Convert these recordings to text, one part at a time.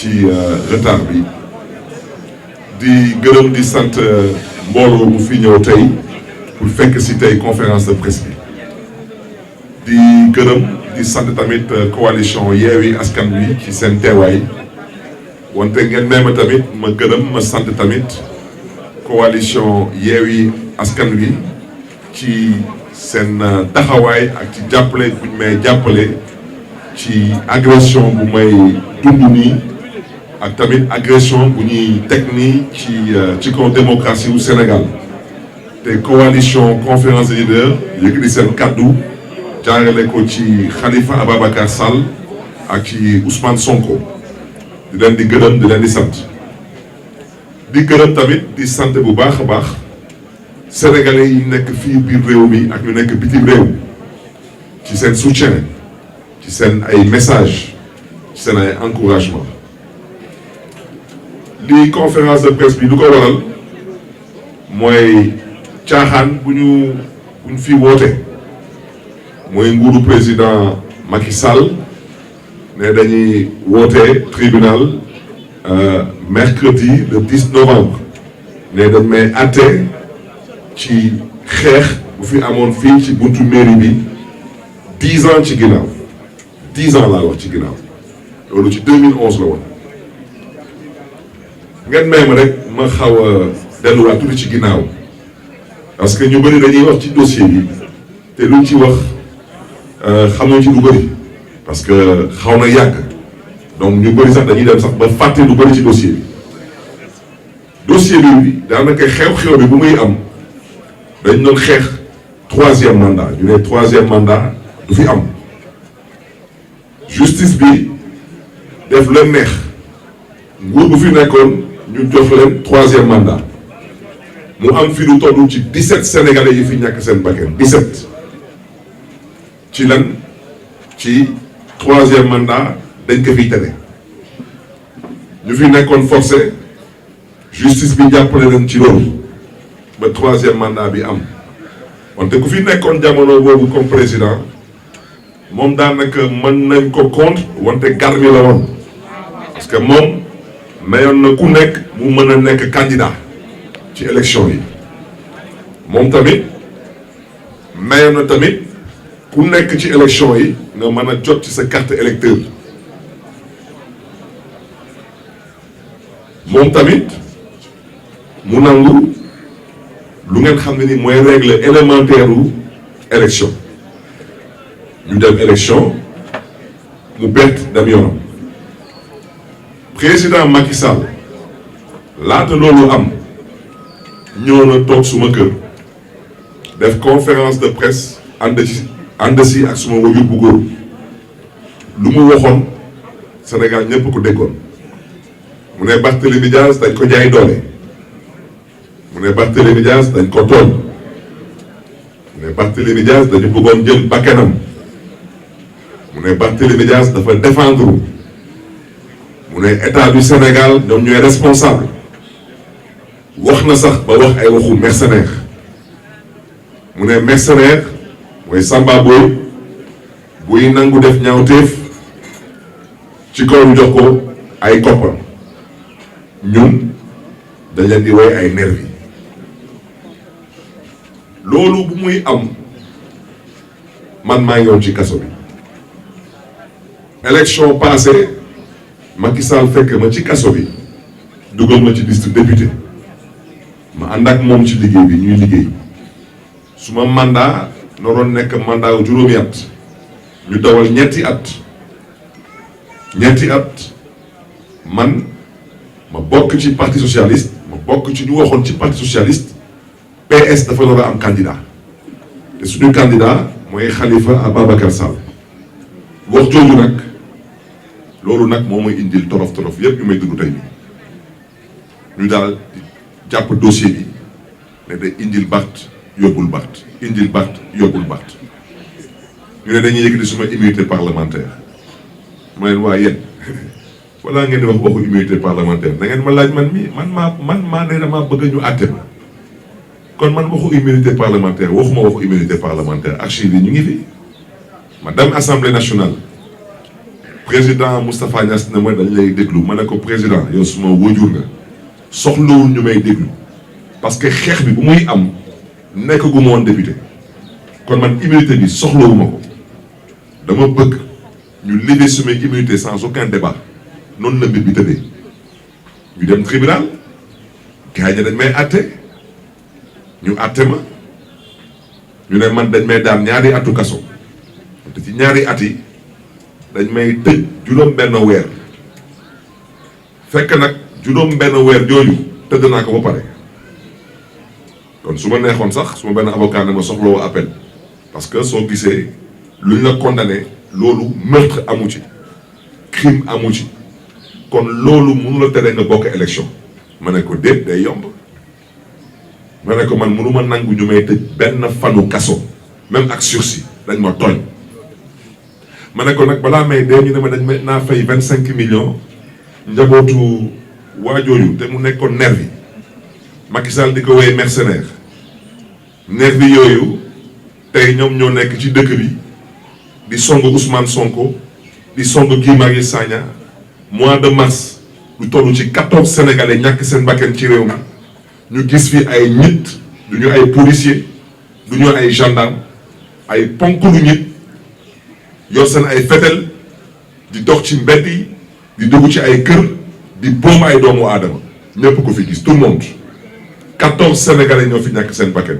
ci retard bi di gërëm di sant mbooloo bu fi ñëw tey pour fekk si tey conférence de presse bi di gërëm di sant tamit coalition Yewwi Askan Wi ci seen teewaay wante ngeen may ma tamit ma gërëm ma sant tamit coalition Yewwi Askan Wi ci seen taxawaay ak ci jàppale bu ñu may jàppale ci agression bu may dund nii ak tamit agression bu ñuy teg nii ci kaw démocratie wu Sénégal te coalition conférence des leaders yëkkati seen kaddu jaarale ko ci Khalifa Ababacar Sall ak ci Ousmane Sonko di leen di gërëm di leen di sant di gërëm tamit di sant bu baax a baax sénégalais yi nekk fii biir réew mi ak ñu nekk bitim réew ci seen soutien ci seen ay message ci seen ay encouragement lii conférence de presse bi du ko waral mooy caaxaan bu ñu fi woote mooy nguuru président Macky Sall ne dañuy woote tribunal mercredi le 10 novembre ne dañ may àtte ci xeex bu fi amoon fii ci buntu mairie bi 10 ans ci ginnaaw 10 ans laa wax ci ginnaaw loolu ci 2011 la woon ngeen may ma rek ma xaw a delluwaat tuuti ci ginnaaw parce que ñu bëri dañuy wax ci dossier bi te luñ ci wax xamuñ ci lu bëri parce que xaw na yàgg donc ñu bëri sax dañuy dem sax ba fàtte lu bëri ci dossier bi dossier bi daanaka xew-xew bi bu muy am dañ doon xeex 3e mandat ñu ne 3e mandat du fi am justice bi def leen neex nguur bu fi nekkoon ñu jox leen 3e mandat mu am fi lu toll ci 17 sénégalais yi fi ñàkk seen bakkan 17 ci lan ci 3e mandat dañ ko fiy tere ñu fi nekkoon forcé justice bi jàppale leen ci loolu ba 3e mandat bi am wante ku fi nekkoon jamono boobu comme président moom daanaka mën nañ ko contre wante garmi la woon parce que moom mayoon na ku nekk mu mën a nekk candidat ci élection yi moom tamit mayoon na tamit ku nekk ci élection yi nga mën a jot ci sa carte électeur moom tamit mu nangu lu ngeen xam ne ni mooy règle élémentaire u élection ñu dem élection mu bett dem yoonam président Macky Sall laata loolu am ñëw na toog suma kër def conférence de presse ànd si ak suma wajur bu góor lu mu waxoon Sénégal ñëpp ko déggoon mu ne Barthélémy Dias dañ ko jaay doole mu ne Barthélémy Dias dañ ko tooñ mu ne Barthélémy Dias dañu bëggoon jël bakkanam mu ne Barthélémy Dias dafa défendre mu ne état du Sénégal ñoom ñooy responsable wax na sax ba wax ay waxu mercenaire mu ne mercenaire mooy Samba Boy buy nangu def ñaawteef ci kaw ñu jox ko ay koppar ñun dañ leen di woy ay nervi loolu bu muy am man maa ngi woon ci kaso bi élection passée Macky Sall fekk ma ci kaso bi dugal ma ci liste député ma ànd ak moom ci liggéey bi ñuy liggéey suma mandat noroon nekk mandat wu juróomi at ñu dawal ñetti at man ma bokk ci parti socialiste ma bokk ci ñu waxoon ci parti socialiste PS dafa war a am candidat te suñu candidat mooy Khalifa Ababacar Sall wax jooju nag loolu nag moo may indil torof yépp yu may dugg tey ñu daal di jàpp dossier bi ne da indil Barth yóbbul Barth indil Barth yóbbul Barth ñu ne dañuy yëkkati suma immunité parlementaire ma leen waa yéen wala ngeen di wax waxu immunité parlementaire da ngeen ma laaj man maa ne dama bëgg ñu àtte ma kon man waxu immunité parlementaire waxuma waxu immunité parlementaire archive yi ñu ngi fi ma dem assemblée nationale président Moustapha Niass ne ma dañ lay déglu ma ne ko président yow suma wóojur nga soxlawul ñu may déglu parce que xeex bi bu muy am nekk gu ma woon député kon man immunité bi soxlawuma ko dama bëgg ñu lever suma immunité sans aucun débat noonu la mbir bi tëddee ñu dem tribunal gars yi dañ may àtte ñu àtte ma ñu ne man dañ may daan ñaari atu kaso te ci ñaari at yi dañ may tëj juróom-benn weer fekk nag juróom-benn weer jooju tëdd naa ko ba pare kon su ma neexoon sax su ma benn avocat ne ma soxlawoo appel parce que soo gisee luñ la condamné loolu meurtre amu ci crime amu ci kon loolu mënu la tere nga bokk élection ma ne ko déet day yomb ma ne ko man mënu ma nangu ñu may tëj benn fanu kaso même ak sursis dañ ma tooñ ma ne ko nag balaa may dee ñu ne ma dañ may naa fay 25 millions njabootu waajooju te mu nekkoon nervi Macky Sall di ko woowee mercenaire nervi yooyu tey ñoom ñoo nekk ci dëkk bi di song Ousmane Sonko di song Guy Marius Sagna mois de mars lu toll ci 14 sénégalais ñàkk seen bakkan ci réew mi ñu gis fi ay nit du ñu ay policier du ñu ay gendarme ay ponk lu nit yor seen ay fetel di dox ci mbedd yi di dugg ci ay kër di boom ay doomu aadama ñëpp ko fi gis tout le monde 14 sénégalais ñoo fi ñàkk seen bakkan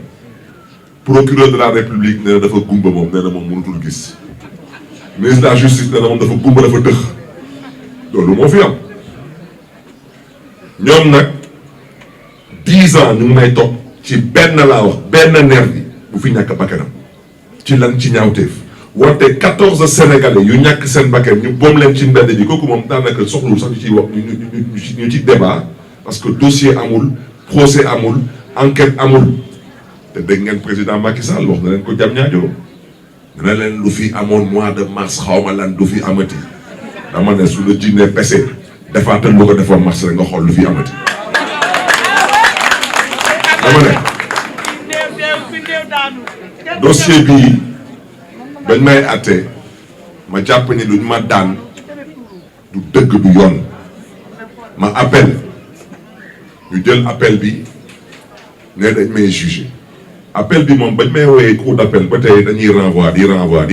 procureur de la république nee na dafa gumba moom nee na moom mënutul gis ministre de la justice nee na moom dafa gumba dafa tëx loolu moo fi am ñoom nag 10 ans ñu ngi may topp ci benn laa wax benn nervi bu fi ñàkk bakkanam ci lan ci ñaawteef wante 14 sénégalais yu ñàkk seen bakkan ñu boom leen ci mbedd bi kooku moom daanaka soxlul sax ñu ciy wax ñu ci débat parce que dossier amul procès amul enquête amul te dégg ngeen président Macky Sall wax na leen ko jam ñaajoo dina leen lu fi amoon mois de mars xawma lan du fi amati dama ne su la jinne pese defaatal lu ko defoon mars rek nga xool lu fi amati dama ne dossier bii bañ may àtte ma jàpp ni luñ ma daan du dëgg du yoon ma appel ñu jël appel bi ne dañ may jugé appel bi moom bañ may woowee cour d'appel ba tey dañuy renvoi di renvoi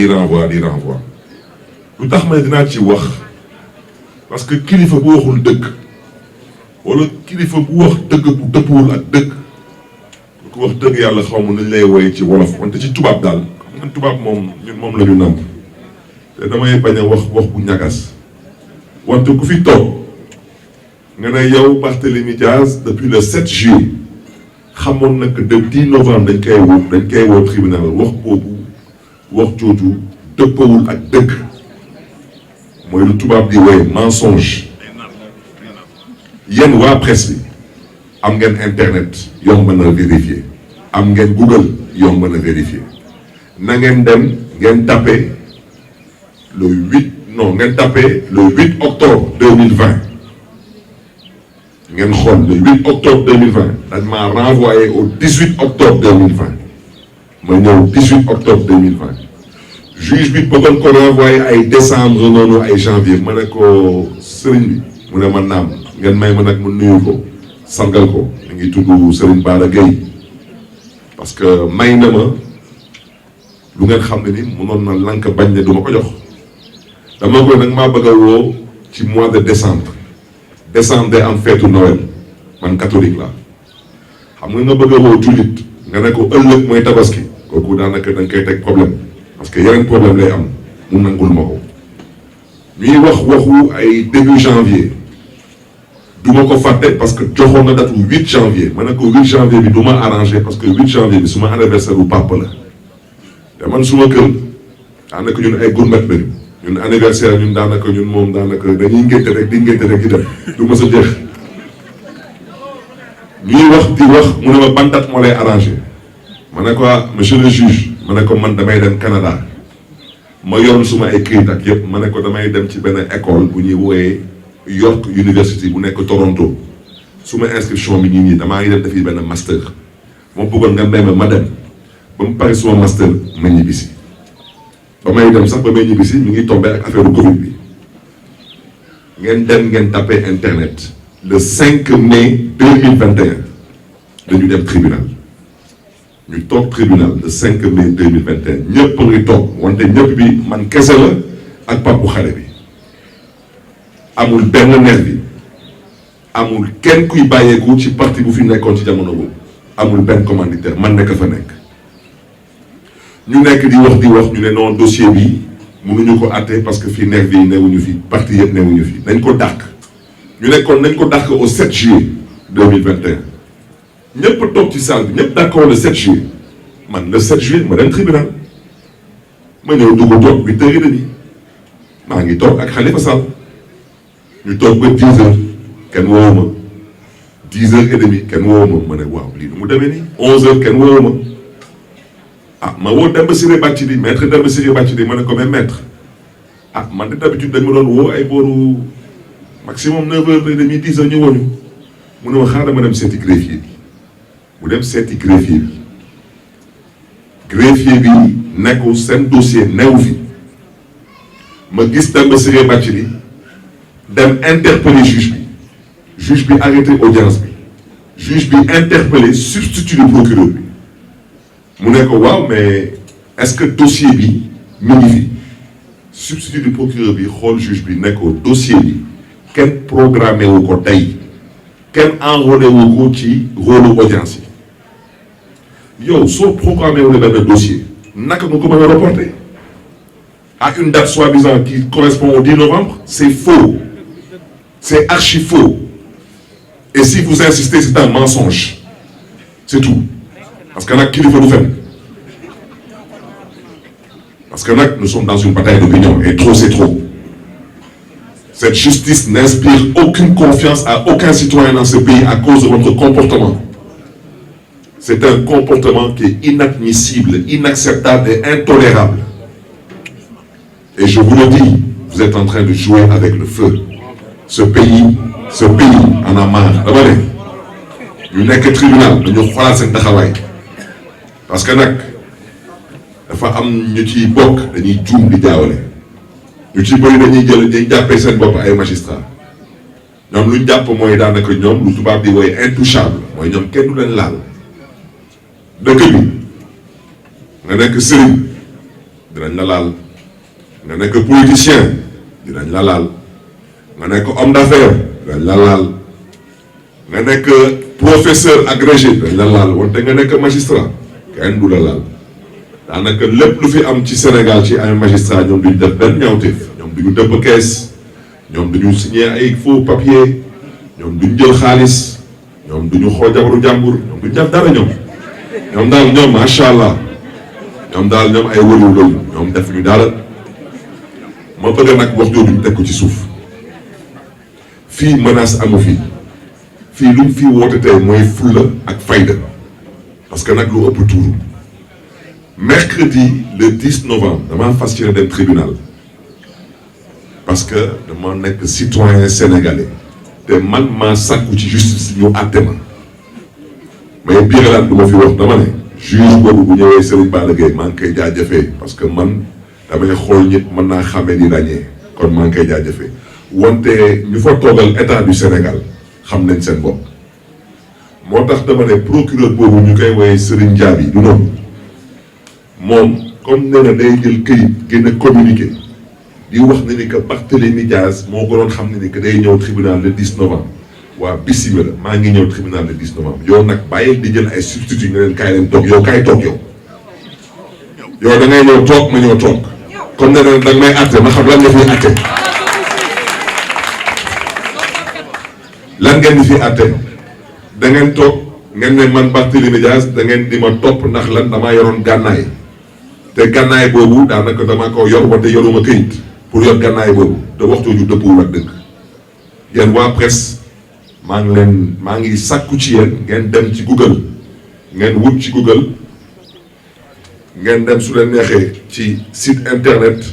lu tax ma ne dinaa ci wax parce que kilifa bu waxul dëgg wala kilifa bu wax dëgg bu dëppwul ak dëgg ku wax dëgg yàlla xaw ma nañ lay woowee ci wolof wante ci tubaab daal man tubaab moom ñun moom la ñu namp te damay bañ a wax bu ñagas wante ku fi toog nga ne yow Barthélémy Diaz depuis le 7 juillet xamoon na que le 10 novembre dañ koy woo tribunal wax boobu wax jooju dëppawul ak dëgg mooy lu tubaab di woy mensonge yéen waa presse bi am ngeen internet yomb na vérifier am ngeen Google yomb na vérifier na ngeen dem ngeen tapé le 8 octobre 2020 ngeen xool le 8 octobre 2020 dañ maa renvoyé au 18 octobre 2020 ma ñëw 18 octobre 2020 juge bi bëggoon ko renvoyé ay décembre noonu ay janvier ma ne ko sëriñ bi mu ne ma naam ngeen may ma nag mu nuyu ko sargal ko mi ngi tudd Serigne Bara Gueye parce que may na ma lu ngeen xam ne ni mënoon na lank bañ ne du ma ko jox dama koy nag maa bëgg a woo ci mois de décembre day am feetu Noël man catholique la xam nga bëgg a woo jullit nga ne ko ëllëg mooy tabaski kooku daanaka da nga koy teg problème parce que yeneen problème lay am mu nangul ma ko ñuy wax waxu ay début janvier du ma ko fàtte parce que joxoon na date 8 janvier ma ne ko 8 janvier bi du ma arrangé parce que 8 janvier bi suma anniversaire bu papa la te man suma kër daanaka ñun ay gourmet lañu ñun anniversaire ñun daanaka ñun moom daanaka dañuy ngénte rek di ngénte rek di dem du ma sa jeex ñuy wax di wax mu ne ma ban date moo lay arrangé ma ne ko monsieur le juge ma ne ko man damay dem Canada ma yor suma ay këyit ak yëpp ma ne ko damay dem ci benn école bu ñuy wooyee York University bu nekk Toronto suma inscription bi nii damaa ngi dem defi benn master ma bëggoon nga may ma dem ba mu pare suma master ma ñibbisi ba may dem sax ba may ñibbisi mi ngi tombé ak affaire Covid bi ngeen dem ngeen tapé internet le 5 mai 2021 dañu dem tribunal ñu toog tribunal le 5 mai 2021 ñëpp a ngi toog wante ñëpp bi man kese la ak papu xale bi amul benn nerf bi amul kenn kuy bàyyeeku ci parti bu fi nekkoon ci jamono boobu amul benn commanditaire man nekk fa nekk ñu nekk di wax ñu ne non dossier bi mënuñu ko àtte parce que fii nerf yi newuñu fi parti yëpp newuñu fi nañ ko dàq ñu nekkoon nañ ko dàq au 7 juillet 2021 ñëpp toog ci salle bi ñëpp d'accord le 7 juillet man le 7 juillet ma dem tribunal ma ñëw dugg toog 8h30 maa ngi toog ak Khalifa Sall ñu toog ba 10h kenn woowu ma 10h30 kenn woowu ma ne waaw lii nu mu demee nii 11h kenn woowu ma ah ma woo Demba Ciré Bathily maître Demba Ciré Bathily ma ne ko même maître ah man de d'habitude dañ ma doon woo ay booru maximum 9h30 10h ñu woo ñu mu ne ma xaaral ma dem seeti greffier bi mu dem seeti greffier bi nekkul seen dossier newu fi ma gis Demba Ciré Bathily dem interpeller juge bi arrêté audience bi juge bi interpellé substitut de procureur bi mu ne ko waaw mais est-ce que dossier bi mu ngi fi substitut du procureur bi xool juge bi ne ko dossier bi kenn programmé wu ko tey kenn enrôlé wu ko ci rôle audience yi yow soo programmé wu ne benn dossier naka nga ko mën a reporter à une date soi-disant qui correspond au 10 novembre c'est faux c'est archi faux et si vous insistez c'est un mensonge c'est tout parce que nag kilifa du fen parce que nag nous sommes dans une bataille d'opinion et trop c'est trop cette justice n'inspire aucune confiance à aucun citoyen dans ce pays à cause de votre comportement c'est un comportement qui est inadmissible, inacceptable et intolérable et je vous le dis vous êtes en train de jouer avec le feu ce pays en a marre dama ne ñu nekk tribunal dañu xoolaat seen taxawaay parce que nag dafa am ñu ciy bokk dañuy juum di jaawale ñu ci bëri dañuy jàppee seen bopp ay magistrat ñoom lu ñu jàpp mooy daanaka ñoom lu tubaab di woy intouchable mooy ñoom kenn du leen laal dëkk bi nga nekk sëriñ dinañ la laal nga nekk politicien dinañ la laal nga nekk homme d'affaires dinañ la laal nga nekk professeur agrégé dañ la laal wante nga nekk magistrat kenn du la laal daanaka lépp lu fi am ci Sénégal ci ay magistrat ñoom duñ def benn ñaawteef ñoom duñu dëpp kees ñoom duñu signé ay faux papier ñoom duñ jël xaalis ñoom duñu xool jabaru jàmbur ñoom duñ def dara ñoom daal ñoom macha allah ñoom daal ñoom ay wëliw lañu ñoom def ñu dara ma bëgg nag wax jooju ñu teg ko ci suuf fii menace amu fii lu mu fii woote tey mooy fulla ak fayda parce que nag lu ëpp tuuru mercredi le 10 novembre damaa fas yéene dem tribunal parce que dama nekk citoyen sénégalais te man maa sàkku ci justice ñu àtte ma mais biiralaat du ma fi wax dama ne juge boobu bu ñëwee Serigne Bara Gueye maa ngi koy jaajëfee parce que man damay xool ñit mën naa xàmmee di ràññee kon maa ngi koy jaajëfee wante ñu fa toogal état du Sénégal xam nañ seen bopp moo tax dama ne procureur boobu ñu koy woowee Serigne Diaby du noonu moom comme nee na day jël këyit génn communiqué di wax ne ni que Barthélémy Dias moo ko doon xam ne ni que day ñëw tribunal le 10 novembre waa bisimilah maa ngi ñëw tribunal le 10 novembre yow nag bàyyil di jël ay substitut nga leen kaay leen toog yow kaay toog yow da ngay ñëw toog ma ñëw toog comme nee na da nga may àtte ma xam lan nga fiy àtte lan ngeen di fi àtte da ngeen toog ngeen ne man Barthélémy Dias da ngeen di ma topp ndax lan damaa yoroon gànnaay te gànnaay boobu daanaka damaa ko yor wante yoruma këyit pour yor gànnaay boobu te waxtu ju dëppul ak dëgg yéen waa presse maa ngi sàkku ci yéen ngeen dem ci Google ngeen wut ci Google ngeen dem su leen neexee ci site internet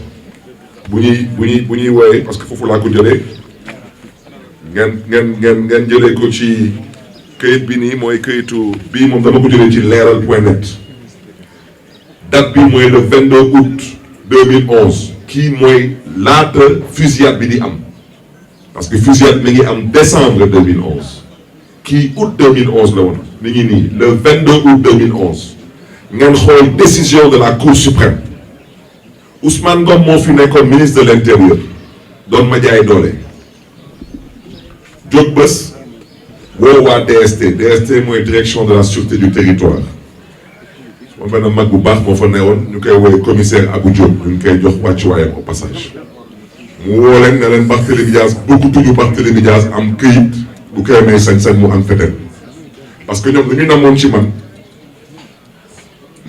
bu ñuy wooyee parce que foofu laa ko jëlee ngeen jëlee ko ci këyit bi nii mooy këyitu bii moom dama ko jëlee ci leeral.net date bi mooy le 22 août 2011 kii mooy laata fusillade bi di am parce que fusillade mi ngi en décembre 2011 qui août 2011 la woon mi ngi nii le 22 août 2011 ngeen xool décision de la Cour suprême Ousmane Ngom moo fi nekkoon ministre de l'Intérieur doon ma jaay doole jóg bés woo waa DST mooy direction de la sûreté du territoire moom benn mag bu baax moo fa newoon ñu koy woowee commissaire Abou Diop ñu ngi koy jox wàccuwaayam au passage mu woo leen ne leen Barthélémy Dias bëgg tudd Barthélémy Dias am këyit bu koy may sañ-sañ mu am feneen parce que ñoom lu ñu namoon ci man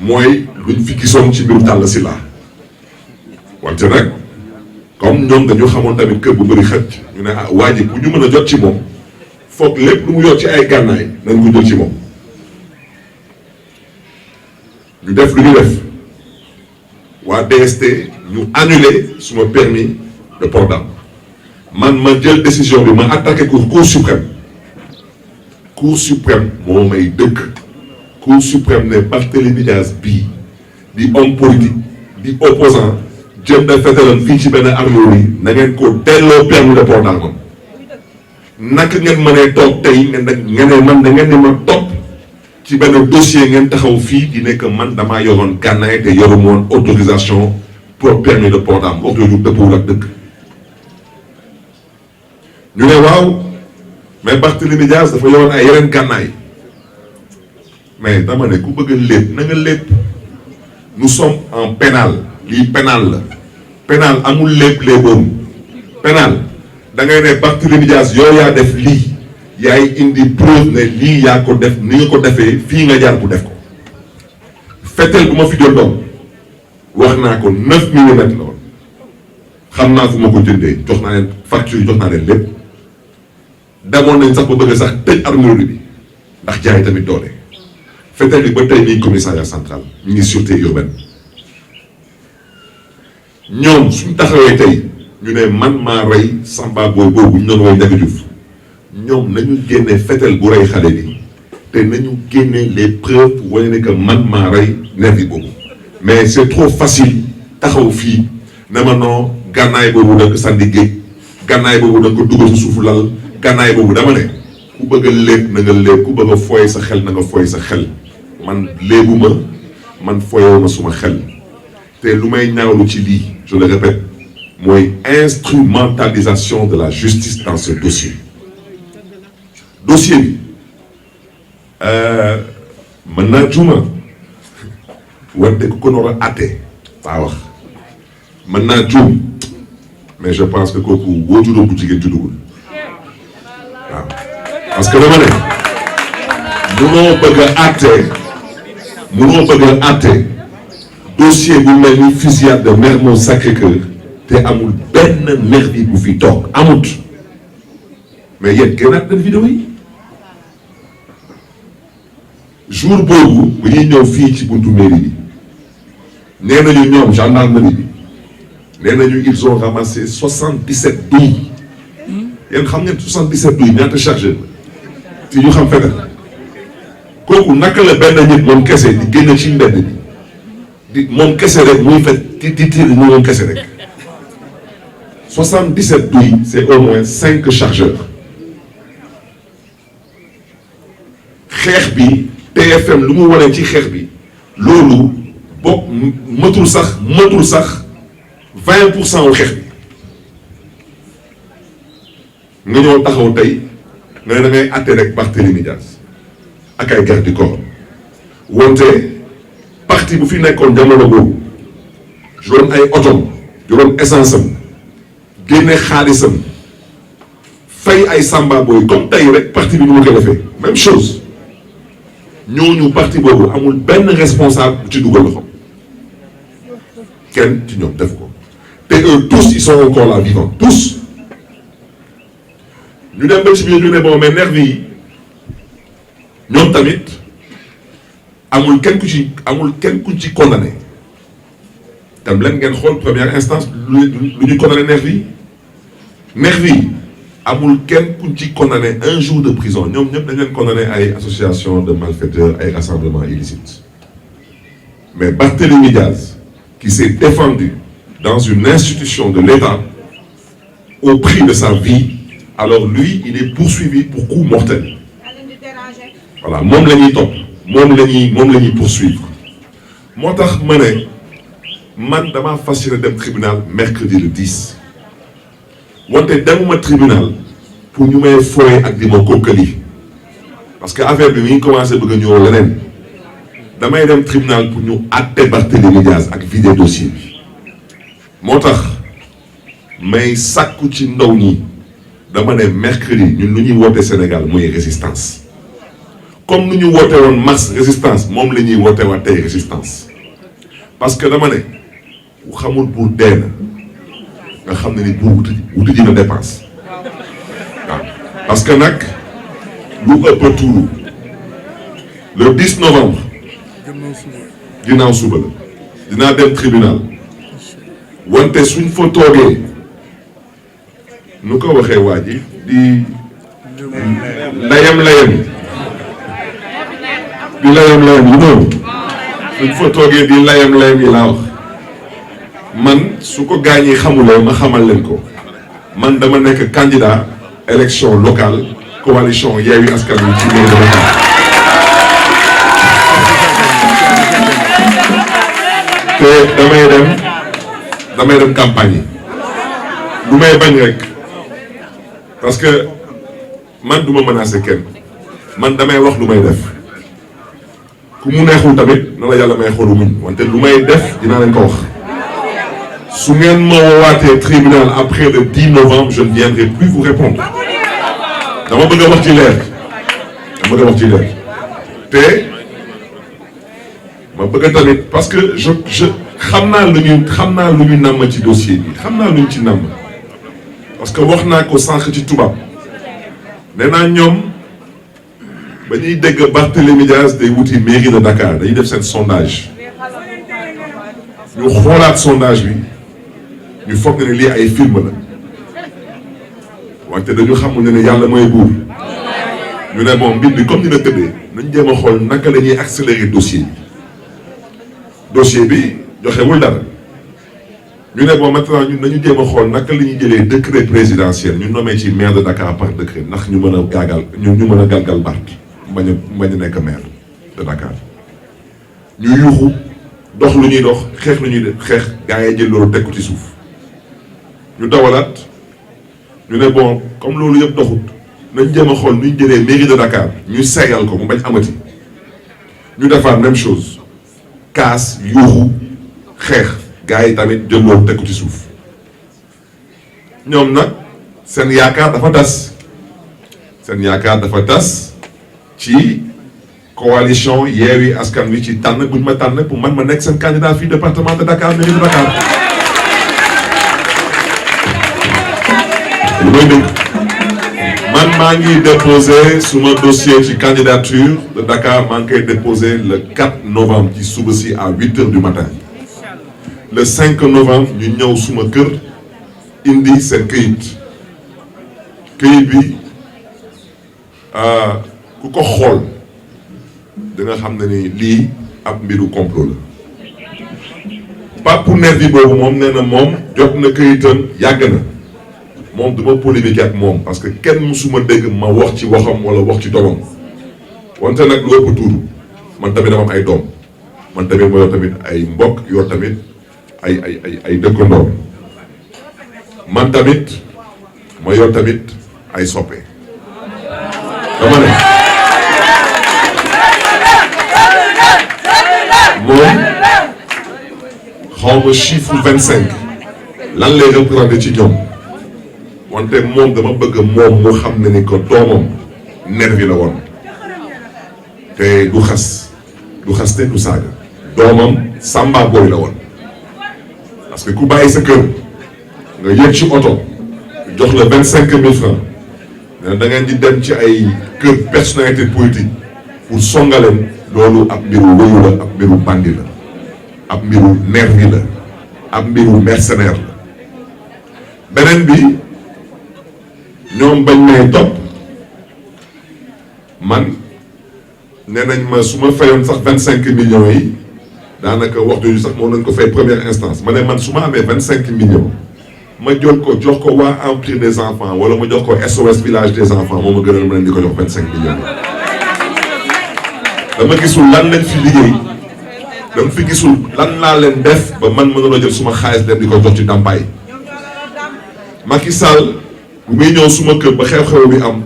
mooy luñ fi gisoon ci mbiru Talla Sylla wante nag comme ñoom dañu xamoon tamit kër bu bëri xëcc ñu ne ah waa ji bu ñu mën a jot ci moom foog lépp lu mu yor ci ay gànnaay nañ ko jël ci moom ñu def lu ñu def waa DST ñu annulé suma permis de port d'arme man ma jël décision bi ma attaqué ko Cour suprême moo may dëkk Cour suprême ne Barthélémy Dias bii di homme politique di opposant jëm na fetalan fii ci benn armée yi na ngeen ko delloo permis de port d'arme naka ngeen mënee toog tey ngeen man da ngeen ne ma topp ci benn dossier ngeen taxaw fii di nekk man damaa yoroon gànnaay te yoruma woon autorisation pour permis de port d'arme wax yooyu dëppoo ak dëkk ñu ne waaw mais Barthélémy Dias dafa yoroon ay yeneen gànnaay mais dama ne ku bëgg a lépp na nga lépp nous sommes en pénal lii pénal la pénal amul lépp léeboom pénal da ngay ne Barthélémy Dias yow yaa def lii yaay indi preuve ne lii yaa ko def ni nga ko defee fii nga jaar bu def ko fetel bu ma fi jël doom wax naa ko 9 millimètres la woon xam naa fu ma ko jëndee jox naa leen facture yi jox naa leen lépp demoon nañ sax ba bëgg sax tëj armurerie bi ndax jaay tamit doole fetel bi ba tey nii commissariat central ñu ngi sûreté urbaine ñoom suñ taxawee tey ñu ne man maa rey Samba Boy boobu ñu doon woy Ndiaga Diouf ñoom nañu génne fetel bu rey xale bi te nañu génne les preuves pour wane ne que man maa rey nervi boobu mais c'est trop facile taxaw fii ne ma non gànnaay boobu da nga ko sànni géej gànnaay boobu da nga ko dugal sa suufu lal gànnaay boobu dama ne ku bëgg a léeb na nga léeb ku bëgg a fooy sa xel na nga fooy sa xel man léebuma man fooyewuma suma xel te lu may ñaawlu ci lii je le répète mooy instrumentalisation de la justice dans ce dossier bi mën naa juuma wante ku ko noor a àtte faa wax mën naa juum mais je pense que kooku woo juróom bu jigéen juddugul waaw parce que dama ne munoo bëgg a àtte dossier bu mel ni fusillade de Mermoz Sacré-Cœur te amul benn nervi bu fi toog amut mais yéen génnaat nañ vidéo yi jour boobu bu ñuy ñëw fii ci buntu mairie bi nee nañu ñoom gendarmerie bi nee nañu ils ont ramassé 77 douilles yéen xam ngeen 77 douilles ñaata chargeur ci ñu xam feneen kooku naka la benn nit moom kese di génne ci mbedd bi di moom kese rek muy fet di tiir ñu moom kese rek 77 douilles c'est au moins 5 chargeurs xeex bi TFM lu mu wane ci xeex bi loolu bokk matul sax 20% wu xeex bi nga ñëw taxaw tey nga ne da ngay àtte rek Barthélémy Dias ak ay garde du corps wante parti bu fi nekkoon jamono boobu joroon ay otom joroon essence am génne xaalisam fay ay Samba Boy comme tey rek parti bi nu mu ko defee même chose ñooñu parti boobu amul benn responsable bu ci dugal loxo kenn ci ñoom def ko te eux tous ils sont encore là vivants tous ñu dem ba ci biir ñu ne bon mais nervi yi ñoom tamit amul kenn ku ci condamné tam leen ngeen xool première instance lu ñu condamné nervi yi amul kenn ku ci condamné 1 jour de prison ñoom ñëpp dañ leen condamné ay association de malfaiteurs ay rassemblements illicites mais Barthélémy Dias qui s'est défendu dans une institution de l'État au prix de sa vie alors lui il est poursuivi pour coup mortel. Voilà moom la ñuy topp moom la ñuy poursuivre moo tax ma ne man damaa fas yéene dem tribunal mercredi le 10 wante demuma tribunal pour ñu may fooye ak di ma kokkali parce que affaire bi mi ngi commencé bëgg a ñëw leneen damay dem tribunal pour ñu àtte Barthélémy Dias ak vider dossier bi moo tax may sàkku ci ndaw ñi dama ne mercredi ñun lu ñuy woote Sénégal mooy résistance comme nu ñu woote woon mars résistance moom la ñuy woote waat tey résistance parce que dama ne bu xamul buur dee na nga xam ne ni buur wuti ji na dépense waaw parce que nag lu ëpp tuuru le 10 novembre ginnaaw suba la dinaa dem tribunal wante suñ fa toogee nu ko waxee waa ji di layam yu noonu suñ fa toogee di layam yi laa wax man su ko gaañee xamulee ma xamal leen ko man dama nekk candidat élection locale coalition Yewwi Askan Wi ci mairie de Dakar te damay dem campagne yi lu may bañ rek parce que man duma menacer kenn man damay wax lu may def ku mu neexul tamit na la yàlla may xolu muñ wante lu may def dinaa leen ko wax su ngeen ma woowaatee tribunal après le 10 novembre je ne viendrai plus vous répondre dama bëgg a wax ci leer te ma bëgg tamit parce que je xam naa lu ñu namm ci dossier bi xam naa lu ñu ci namm parce que wax naa ko sànq ci tubaab nee naa ñoom ba ñuy dégg Barthélémy Dias day wuti mairie de Dakar dañuy def seen sondage ñu xoolaat sondage bi ñu foog ne lii ay film la wante dañu xamul ne yàlla mooy buur ñu ne bon mbir bi comme dina tëddee nañ jéem a xool naka la ñuy accélérer dossier bi joxewul dara ñu ne bon maintenant ñun nañu jéem a xool naka la ñuy jëlee décret présidentiel ñu nommé ci maire de Dakar par décret ndax ñu mën a gaagal ñu mën a galgal Barth bañ a nekk maire de Dakar ñu yuuxu dox lu ñuy dox xeex lu ñuy xeex gaa yi jël loolu teg ko ci suuf ñu dawalaat ñu ne bon comme loolu yëpp doxut nañ jéem a xool nu ñu jëlee mairie de Dakar ñu seeyal ko mu bañ amati ñu defaat même chose kaas yuuxu xeex gaa yi tamit jël loolu teg ko ci suuf ñoom nag seen yaakaar dafa tas ci coalition Yewwi Askan Wi ci tànn buñ ma tànn pour man ma nekk seen candidat fii département de Dakar mairie de Dakar lu may dégg man maa ngi déposé suma dossier ci candidature de Dakar maa ngi koy déposé le 4 novembre ci suba si à 8h du matin le 5 novembre ñu ñëw suma kër indi seen këyit bi ku ko xool da nga xam ne ni lii ab mbiru complot la Pape Nervi boobu moom nee na moom jot na këyitam yàgg na moom du ma polémique ak moom parce que kenn musuma dégg ma wax ci waxam wala wax ci doomam wante nag lu ëpp tuuru man tamit dama am ay doom man tamit ma yor tamit ay mbokk yor tamit ay dëkkandoor man tamit ma yor tamit ay soppe dama ne moom xaw ma chiffre 25 lan lay représenté ci ñoom wante moom dama bëgg moom mu xam ne ni ko doomam nervi la woon te du xaste du saaga doomam samba boy la woon parce que ku bàyyi sa kër nga yëg ci oto jox la 25 000 francs ne da ngeen di dem ci ay kër personnalité politique pour songaleen loolu ab mbiru wëyu la ab mbiru bandi la ab mbiru nervi la ab mbiru mercenaire la beneen bi ñoom bañ may topp man nee nañ ma su ma fayoon sax 25 millions yi daanaka wax jooju sax moom lañ ko fay première instance ma ne man su ma amee 25 millions ma jël ko jox ko waa Empire des enfants wala ma jox ko SOS village des enfants moo ma gënal ma leen di ko jox 25 millions. dama gisul lan lañ fi liggéey dama fi gisul lan laa leen def ba man mënula jël suma xaalis leen di ko jox ci ndàmpaay. Macky Sall bu muy ñëw suma kër ba xew-xew bi am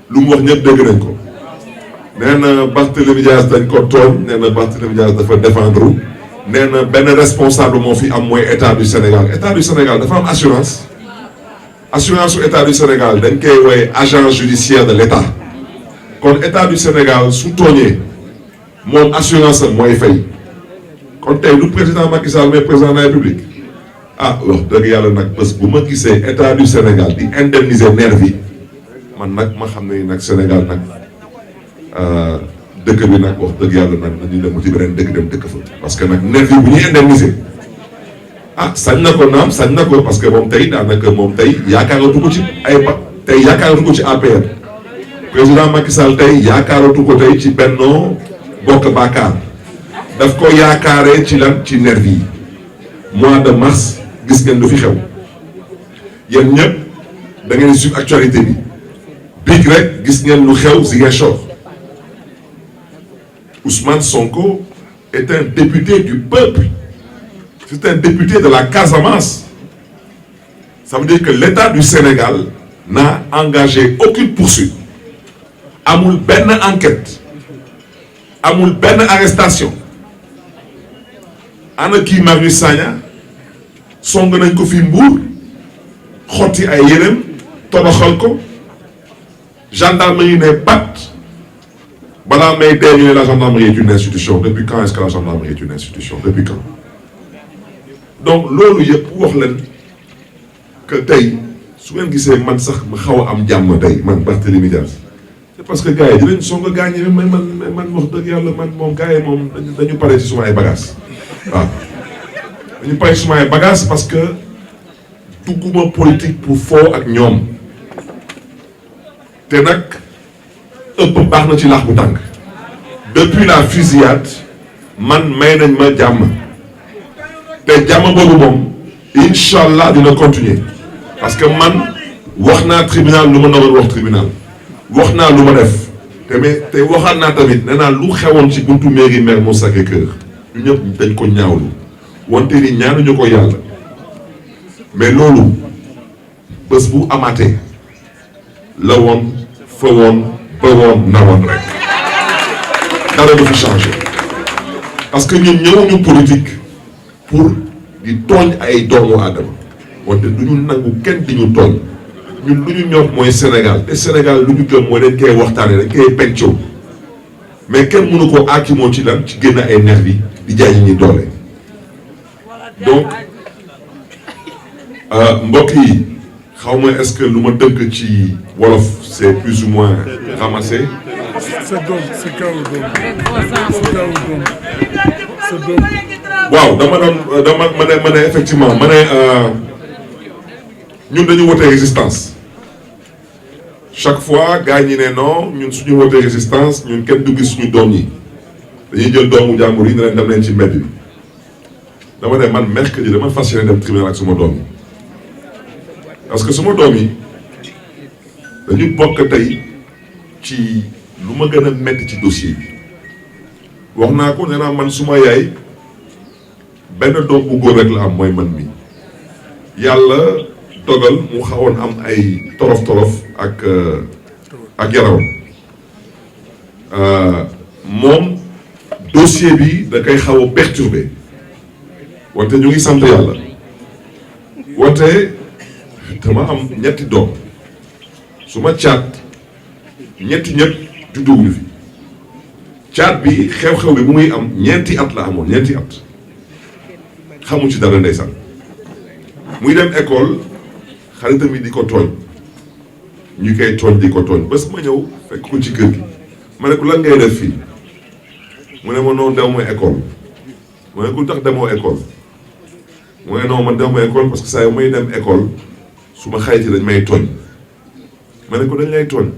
lu mu wax ñëpp dégg nañ ko nee na Barthélémy Dias dañ ko tooñ nee na Barthélémy Dias dafa défendre nee na benn responsable moo fi am mooy état du Sénégal état du Sénégal dafa am assurance su état du Sénégal dañ koy woowee agent judiciaire de l' état kon état du Sénégal su tooñee moom assurance am mooy fay kon tey lu président Macky Sall mais président de la République ah wax dëgg yàlla nag bés bu ma gisee état du Sénégal di indemniser nervi man nag ma xam ne nag Sénégal nag dëkk bi nag wax dëgg yàlla nag nañu dem ci beneen dëkk dem dëkk fa parce que nag nervi bu ñuy indemniser ah sañ na ko naam sañ na ko parce que moom tey daanaka moom tey yaakaaratu ko ci tey yaakaaratu ko ci APR président Macky Sall tey yaakaaratu ko tey ci Benno Bokk Yaakaar daf ko yaakaaree ci lan ci nervi yi mois de mars gis ngeen lu fi xew yéen ñëpp da ngeen suivre actualité bi biig rek gis ngeen lu xew Ziguinchor Ousmane Sonko est un député du peuple c'est un député de la Casamance ça veut dire que l'État du Sénégal n'a engagé aucune poursuite amul benn enquête amul benn arrestation ana kii Marius Sagna song nañ ko fi Mbour xotti ay yéreem toroxal ko gendarmerie ne pat balaa may dee ñu ne la gendarmerie est une institution depuis quand est-ce que la gendarmerie est une institution depuis quand donc loolu yëpp wax leen que tey su ngeen gisee man sax ma xaw a am jàmm tey man Barthélémy Dias c'est parce que gars yi dinañ song a gaañe man wax dëgg yàlla man moom gars yi moom dañu pare ci suma ay bagages waaw dañu pare ci suma ay bagages parce que dugguma politique pour foo ak ñoom te nag ëpp baax na ci laax bu tàng depuis la fusillade man may nañ ma jàmm te jàmm boobu moom incha allah dina continuer parce que man wax naa tribunal lu ma naroon wax tribunal wax naa lu ma def te waxaat naa tamit nee naa lu xewoon ci buntu mairie Mermoz Sacré-Cœur ñu ñëpp dañ ko ñaawlu wante ni ñaanuñu ko yàlla mais loolu bés bu amaatee la woon fa woon ba woon na woon rek dara du fi changé parce que ñun ñëwuñu politique pour di tooñ ay doomu aadama wante du ñu nangu kenn di ñu tooñ ñun lu ñu ñor mooy Sénégal te Sénégal lu ñu gëm mooy dañ koy waxtaane dañ koy pencoo mais kenn mënu ko aakimoo ci lan ci génn ay nervi di jaay ñi doole donc mbokk yi xaw ma est-ce que lu ma dënk ci wolof c'est plus ou moins ramassé. waaw dama ma ne effectivement ma ne ñun dañu wote résistance chaque fois gars ñi ne non ñun suñu wote résistance ñun kenn du gis suñu doom yi dañuy jël doomu jàmbur yi ne leen dem leen ci mbedd bi dama ne man mercredi dama fas yéene dem tribunal ak suma doom yi parce que suma doom yi dañu bokk tey ci lu ma gën a metti ci dossier bi wax naa ko nee naa man suma yaay benn doom bu góor rek la am mooy man mi yàlla dogal mu xawoon am ay torof ak yaram moom dossier bi da koy xaw a perturbé wante ñu ngi sant yàlla wante dama am ñetti doom su ma caat ñetti ñëpp judduwuñu fi caat bi xew-xew bi bu muy am ñeenti at la amoon ñeenti at xamu ci dara ndeysaan muy dem école xaritam yi di ko tooñ ñu koy tooñ di ko tooñ bés ma ñëw fekk ko ci kër gi ma ne ko lan ngay def fii mu ne ma noonu dew ma école mu ne ko tax demoo école mu ne non man dew ma école parce que saa yu may dem école su ma xayti dañ may tooñ ma ne ko dañ lay tooñ